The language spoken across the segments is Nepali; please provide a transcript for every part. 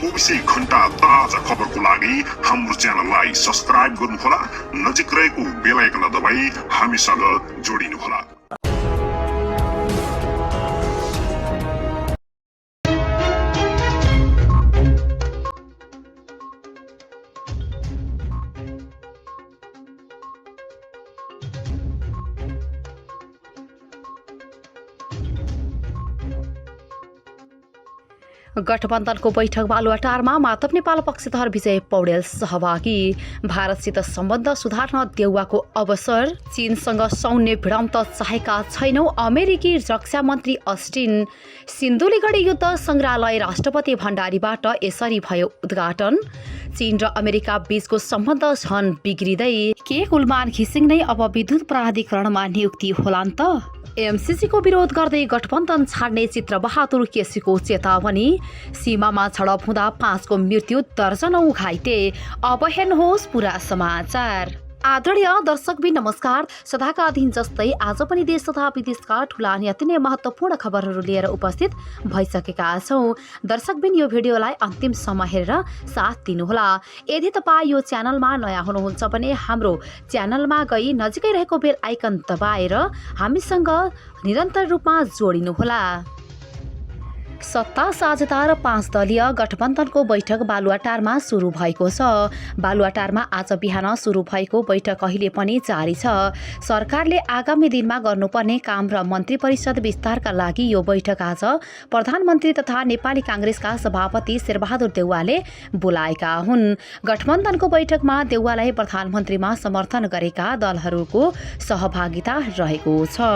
24 घण्टा ताजा खबरको लागि हाम्रो च्यानललाई सब्स्क्राइब गर्नुहोला, नजिक रहेको बेल आइकन दबाई हामीसँग जोडिनुहोला। गठबन्धनको बैठक बालुवाटारमा माधव नेपाल पक्षधर विजय पौडेल सहभागी। भारतसित सम्बन्ध सुधार्न देउवाको अवसर। चीनसँग सौन्य भिडन्त चाहेका छैनौं अमेरिकी रक्षा मन्त्री अस्टिन। सिन्धुलीगढी युद्ध संग्रहालय राष्ट्रपति भण्डारीबाट यसरी भयो उद्घाटन। चीन र अमेरिका बीचको सम्बन्ध झन बिग्रिँदै। के गुलमान घिसिङ नै अब विद्युत प्राधिकरणमा नियुक्ति होलान् त? एमसीसीको विरोध गर्दै गठबन्धन छाड्ने चित्रबहादुर केसीको चेतावनी। सीमामा झडप हुँदा 5 को मृत्यु, दर्जनौं घाइते। अब हेर्नुहोस् पुरा समाचार। आदरणीय दर्शकबिन नमस्कार। सदाका दिन जस्तै आज पनि देश तथा विदेशका ठूला अनि अति नै महत्त्वपूर्ण खबरहरू लिएर उपस्थित भइसकेका छौं। दर्शकबिन यो भिडियोलाई अन्तिमसम्म हेरेर साथ दिनुहोला। यदि तपाईँ यो च्यानलमा नयाँ हुनुहुन्छ भने हाम्रो च्यानलमा गई नजिकै रहेको बेल आइकन दबाएर हामीसँग निरन्तर रूपमा जोडिनुहोला। सत्ता साझेदार 5 दलीय गठबन्धनको बैठक बालुवाटारमा सुरु भएको छ। बालुवाटारमा आज बिहान सुरु भएको बैठक अहिले पनि जारी छ। सरकारले आगामी दिनमा गर्नुपर्ने काम र मन्त्री परिषद विस्तारका लागि यो बैठक आज प्रधानमन्त्री तथा नेपाली काङ्ग्रेसका सभापति शेरबहादुर देउवाले बोलाएका हुन्। गठबन्धनको बैठकमा देउवालाई प्रधानमन्त्रीमा समर्थन गरेका दलहरूको सहभागिता रहेको छ।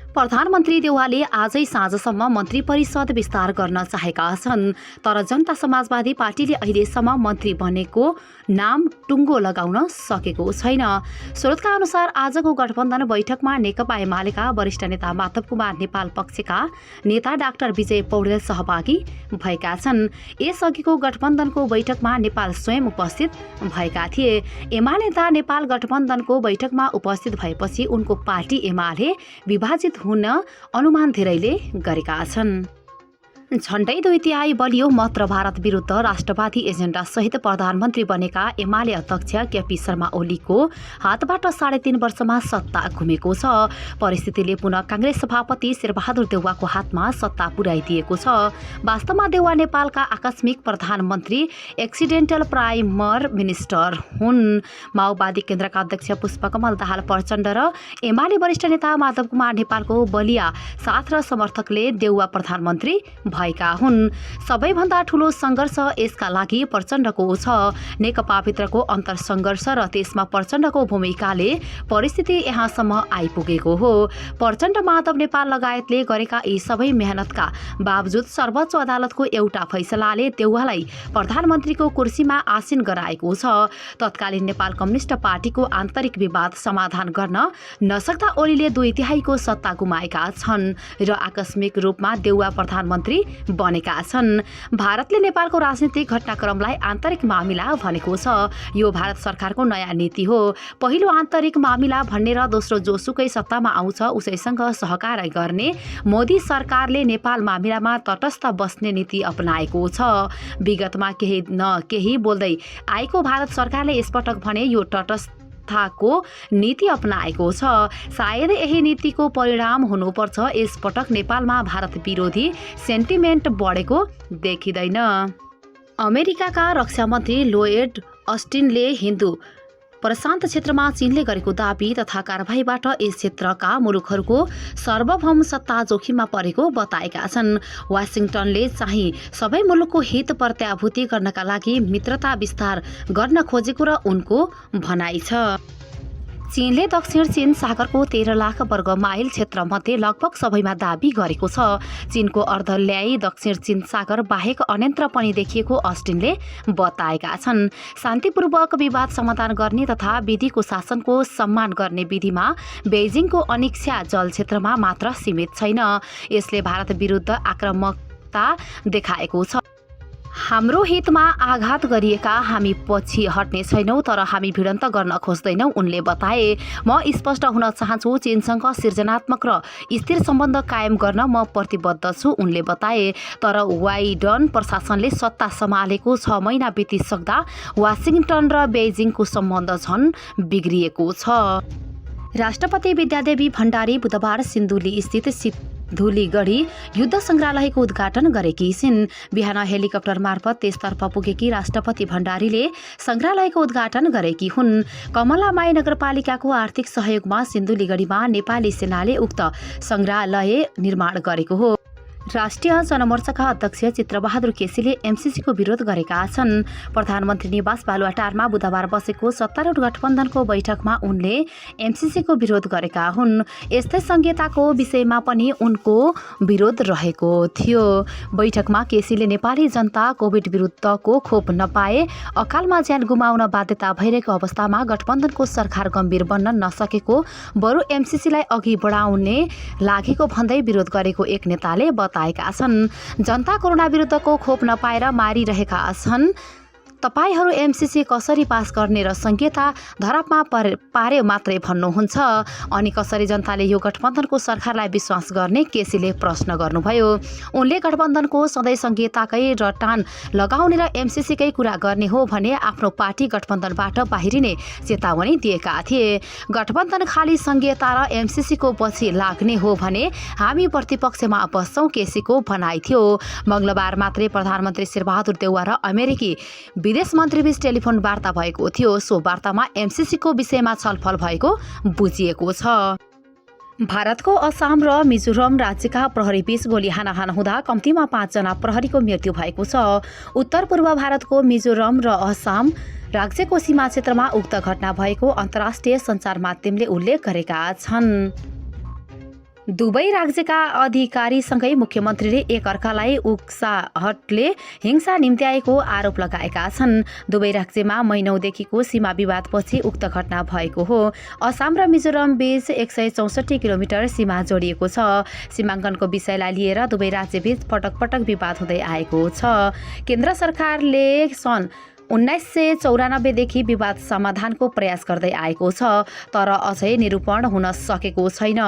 प्रधानमन्त्री देउवाले आजै साँझसम्म मन्त्री परिषद विस्तार गर्न चाहेका छन्, तर जनता समाजवादी पार्टीले अहिलेसम्म मन्त्री बनेको नाम टुङ्गो लगाउन सकेको छैन। स्रोतका अनुसार आजको गठबन्धन बैठकमा नेकपा एमालेका वरिष्ठ नेता माधव कुमार नेपाल पक्षका नेता डाक्टर विजय पौडेल सहभागी भएका छन्। यसअघिको गठबन्धनको बैठकमा नेपाल स्वयं उपस्थित भएका थिए। एमाले नेता नेपाल गठबन्धनको बैठकमा उपस्थित भएपछि उनको पार्टी एमाले विभाजित हुन अनुमान धेरैले गरेका छन्। झण्डै 2 तिहाई बलियो मत र भारत विरुद्ध राष्ट्रवादी एजेन्डा सहित प्रधानमन्त्री बनेका एमाले अध्यक्ष केपी शर्मा ओलीको हातबाट 3.5 वर्षमा सत्ता घुमेको छ। परिस्थितिले पुनः काङ्ग्रेस सभापति शेरबहादुर देउवाको हातमा सत्ता पुर्याइदिएको छ। वास्तवमा देउवा नेपालका आकस्मिक प्रधानमन्त्री, एक्सिडेन्टल प्राइमर मिनिस्टर हुन्। माओवादी केन्द्रका अध्यक्ष पुष्पकमल दाहाल प्रचण्ड र एमाले वरिष्ठ नेता माधव कुमार नेपालको बलिया साथ र समर्थकले देउवा प्रधानमन्त्री भएका हुन्। सबैभन्दा ठूलो सङ्घर्ष यसका लागि प्रचण्डको छ। नेकपाभित्रको अन्तरसङ्घर्ष र त्यसमा प्रचण्डको भूमिकाले परिस्थिति यहाँसम्म आइपुगेको हो। प्रचण्ड, माधव नेपाल लगायतले गरेका यी सबै मेहनतका बावजुद सर्वोच्च अदालतको एउटा फैसलाले देउवालाई प्रधानमन्त्रीको कुर्सीमा आसीन गराएको छ। तत्कालीन नेपाल कम्युनिस्ट पार्टीको आन्तरिक विवाद समाधान गर्न नसक्दा ओलीले 2 तिहाईको सत्ता गुमाएका छन् र आकस्मिक रूपमा देउवा प्रधानमन्त्री बनेका छन्। भारतले नेपालको राजनीतिक घटनाक्रमलाई आन्तरिक मामिला भनेको छ। यो भारत सरकारको नयाँ नीति हो। पहिलो आन्तरिक मामिला भन्ने र दोस्रो जोसुकै सत्तामा आउँछ उसैसँग सहकार गर्ने मोदी सरकारले नेपाल मामिलामा तटस्थ बस्ने नीति अपनाएको छ। विगतमा केही न केही बोल्दै आएको भारत सरकारले यसपटक भने यो तटस्थ को नीति अपनाएको छ। सायद यही नीतिको परिणाम हुनुपर्छ। यसपटक नेपालमा भारत विरोधी सेन्टिमेन्ट बढेको देखिँदैन। अमेरिकाका रक्षा मन्त्री लोयड अस्टिनले हिन्दू प्रशान्त क्षेत्रमा चीनले गरेको दाबी तथा कारबाहीबाट यस क्षेत्रका मुलुकहरूको सार्वभौम सत्ता जोखिममा परेको बताएका छन्। वाशिंटनले चाहिँ सबै मुलुकको हित प्रत्याभूति गर्नका लागि मित्रता विस्तार गर्न खोजेको र उनको भनाइ छ। चीनले दक्षिण चीन सागरको 13 लाख वर्ग माइल क्षेत्रमध्ये लगभग सबैमा दाबी गरेको छ। चीनको अर्धल्याई दक्षिण चीन सागर बाहेक अन्यत्र पनि देखिएको अस्टिनले बताएका छन्। शान्तिपूर्वक विवाद समाधान गर्ने तथा विधिको शासनको सम्मान गर्ने विधिमा बेइजिङको अनिच्छा जल क्षेत्रमा मात्र सीमित छैन। यसले भारत विरुद्ध आक्रामकता देखाएको छ। हाम्रो हितमा आघात गरिएका हामी पछि हट्ने छैनौँ, तर हामी भिडन्त गर्न खोज्दैनौँ, उनले बताए। म स्पष्ट हुन चाहन्छु, चीनसँग सृजनात्मक र स्थिर सम्बन्ध कायम गर्न म प्रतिबद्ध छु, उनले बताए। तर बाइडन प्रशासनले सत्ता सम्हालेको 6 महिना बितिसक्दा वासिङटन र बेइजिङको सम्बन्ध झन् बिग्रिएको छ। राष्ट्रपति विद्यादेवी भण्डारी बुधबार सिन्धुली स्थित धुलीगढी युद्ध सङ्ग्रहालयको उद्घाटन गरेकी छिन्। बिहान हेलिकप्टर मार्फत त्यसतर्फ पुगेकी राष्ट्रपति भण्डारीले सङ्ग्रहालयको उद्घाटन गरेकी हुन्। कमलामाई नगरपालिकाको आर्थिक सहयोगमा सिन्धुलीगढीमा नेपाली सेनाले उक्त सङ्ग्रहालय निर्माण गरेको हो। राष्ट्रिय जनमोर्चाका अध्यक्ष चित्रबहादुर केसीले एमसीसीको विरोध गरेका छन्। प्रधानमन्त्री निवास बालुवाटारमा बुधबार बसेको सत्तारूढ गठबन्धनको बैठकमा उनले एमसीसीको विरोध गरेका हुन्। यस्तै संहिताको विषयमा पनि उनको विरोध रहेको थियो। बैठकमा केसीले नेपाली जनता कोभिड विरुद्धको खोप नपाए अकालमा ज्यान गुमाउन बाध्यता भइरहेको अवस्थामा गठबन्धनको सरकार गम्भीर बन्न नसकेको, बरु एमसीसीलाई अघि बढाउने लागेको भन्दै विरोध गरेको एक नेताले बताएका छन्। जनता कोरोना विरुद्धको खोप नपाएर मारिरहेका छन्। तपाईहरू एमसीसी कसरी पास गर्ने र संहिता धरापमा पार्यो मात्रै भन्नुहुन्छ, अनि कसरी जनताले यो गठबन्धनको सरकारलाई विश्वास गर्ने, केसीले प्रश्न गर्नुभयो। उनले गठबन्धनको सधैँ संहिताकै रटान लगाउने र एमसीसीकै कुरा गर्ने हो भने आफ्नो पार्टी गठबन्धनबाट बाहिरिने चेतावनी दिएका थिए। गठबन्धन खाली संहिता र एमसीसीको पछि लाग्ने हो भने हामी प्रतिपक्षमा बस्छौँ, केसीको भनाइ थियो। मंगलबार मात्रै प्रधानमन्त्री शेरबहादुर देउवा र अमेरिकी विदेश मन्त्रीबीच टेलिफोन वार्ता भएको थियो। सो वार्तामा एमसीसीको विषयमा छलफल भएको बुझिएको छ। भारतको असम र मिजोरम राज्यका प्रहरीबीच गोली हानाहान हुँदा कम्तीमा 5 जना प्रहरीको मृत्यु भएको छ। उत्तर पूर्व भारतको मिजोरम र असम राज्यको सीमा क्षेत्रमा उक्त घटना भएको अन्तर्राष्ट्रिय सञ्चार माध्यमले उल्लेख गरेका छन्। दुवै राज्यका अधिकारीसँगै मुख्यमन्त्रीले एकअर्कालाई उक्साहटले हिंसा निम्त्याएको आरोप लगाएका छन्। दुवै राज्यमा महिनौदेखिको सीमा विवादपछि उक्त घटना भएको हो। असम र मिजोरम बीच 164 किलोमिटर सीमा जोडिएको छ। सीमाङ्कनको विषयलाई लिएर दुवै राज्यबीच पटक पटक विवाद हुँदै आएको छ। केन्द्र सरकारले सन् 1994 देखि विवाद समाधानको प्रयास गर्दै आएको छ, तर अझै निरूपण हुन सकेको छैन।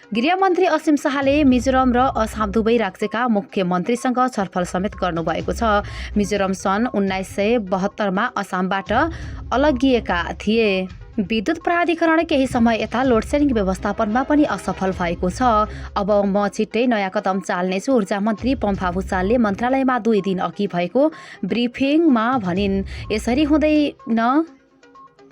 गृहमन्त्री असीम शाहले मिजोरम र असम दुवै राज्यका मुख्यमन्त्रीसँग छलफल समेत गर्नुभएको छ। मिजोरम सन् 1972 मा असमबाट अलगिएका थिए। विद्युत प्राधिकरण केही समय यता लोडसेडिङ व्यवस्थापनमा पनि असफल भएको छ। अब म छिट्टै नयाँ कदम चाल्नेछु, ऊर्जा मन्त्री पम्फा भुसालले मन्त्रालयमा 2 दिन अघि भएको ब्रिफिङमा भनिन्। यसरी हुँदैन।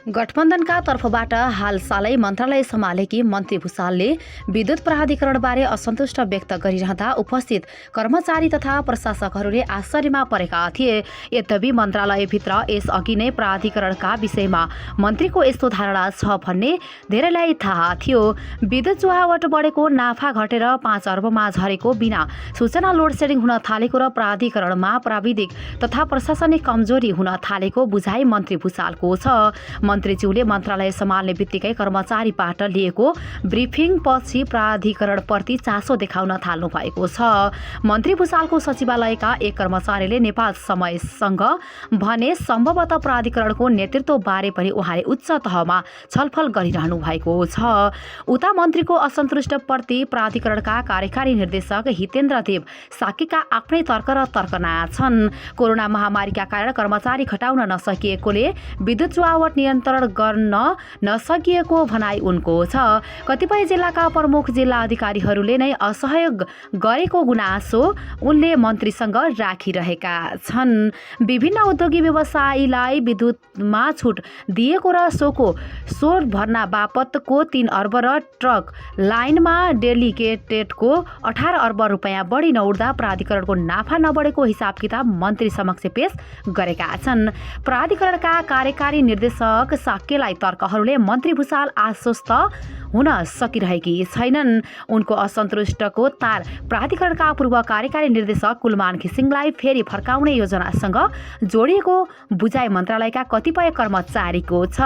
गठबन्धनका तर्फबाट हालसालै मन्त्रालय सम्हालेकी मन्त्री भुसालले विद्युत प्राधिकरणबारे असन्तुष्ट व्यक्त गरिरहँदा उपस्थित कर्मचारी तथा प्रशासकहरूले आश्चर्यमा परेका थिए। यद्यपि मन्त्रालयभित्र यसअघि नै प्राधिकरणका विषयमा मन्त्रीको यस्तो धारणा छ भन्ने धेरैलाई थाहा थियो। विद्युत जुहावट बढेको, नाफा घटेर 5 अर्बमा झरेको, बिना सूचना लोडसेडिङ हुन थालेको र प्राधिकरणमा प्राविधिक तथा प्रशासनिक कमजोरी हुन थालेको बुझाइ मन्त्री भुसालको छ। मन्त्रीज्यूले मन्त्रालय सम्हाल्ने बित्तिकै कर्मचारीबाट लिएको ब्रिफिङपछि प्राधिकरणप्रति चासो देखाउन थाल्नु भएको छ। मन्त्री भुसालको सचिवालयका एक कर्मचारीले नेपाल समयसँग भने सम्भवतः प्राधिकरणको नेतृत्वबारे पनि उहाँले उच्च तहमा छलफल गरिरहनु भएको छ। उता मन्त्रीको असन्तुष्टप्रति प्राधिकरणका कार्यकारी निर्देशक हितेन्द्र देव साकेका आफ्नै तर्क र तर्कना छन्। कोरोना महामारीका कारण कर्मचारी खटाउन नसकिएकोले विद्युत जुहावट नियन्त्रण गर्न नसकिएको भनाइ उनको छ। कतिपय जिल्लाका प्रमुख जिल्ला अधिकारीहरूले नै असहयोग गरेको गुनासो उनले मन्त्रीसँग राखिरहेका छन्। विभिन्न उद्योगी व्यवसायीलाई विद्युतमा छुट दिएको र सोर भर्ना बापतको 3 अर्ब र ट्रक लाइनमा डेलिगेटेडको 18 अर्ब रुपियाँ बढी नउठ्दा प्राधिकरणको नाफा नबढेको हिसाब किताब मन्त्री समक्ष पेश गरेका छन्। प्राधिकरणका कार्यकारी निर्देशक साक्यलाई तर्कहरूले मन्त्री भुसाल आश्वस्त हुन सकिरहेकी छैनन्। उनको असन्तुष्टको तार प्राधिकरणका पूर्व कार्यकारी निर्देशक कुलमान घिसिङलाई फेरि फर्काउने योजनासँग जोडिएको बुझाइ मन्त्रालयका कतिपय कर्मचारीको छ।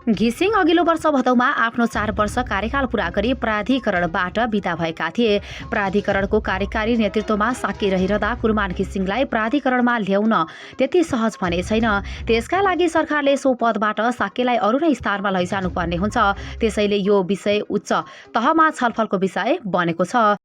घिसिङ अघिल्लो वर्ष भदौमा आफ्नो 4 वर्ष कार्यकाल पूरा गरी प्राधिकरणबाट बिदा भएका थिए। प्राधिकरणको कार्यकारी नेतृत्वमा साकी रहिरहँदा कुरमान घिसिङलाई प्राधिकरणमा ल्याउन त्यति सहज भने छैन। त्यसका लागि सरकारले सो पदबाट साकीलाई अरू नै स्थानमा लैजानुपर्ने हुन्छ। त्यसैले यो विषय उच्च तहमा छलफलको विषय बनेको छ।